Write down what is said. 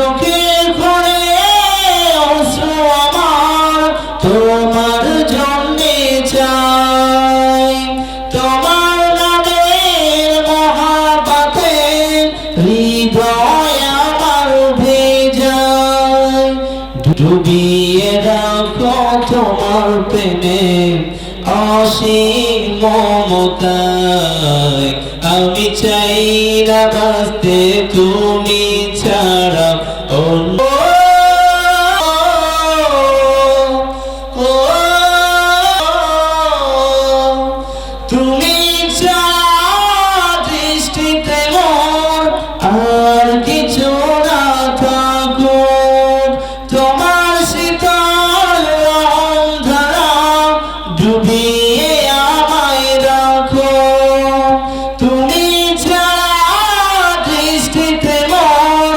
চোখের কোণে অশ্রু আমার তোমার জন্যে চাই, তোমার নামের মহাপাতে হৃদয় আমার ভেজায়। ডুবিয়ে রাখো তোমার প্রেমে অসীম মমতায়, আমি চাই না বাঁচতে তুমি ছাড়া অন্য। তুমি দৃষ্টিতে মোর আর কিছু না থাকুক, তোমার শীতল ধারা ডুবিয়ে আমায় রাখো। তুমি ছাড়া দৃষ্টিতে মোর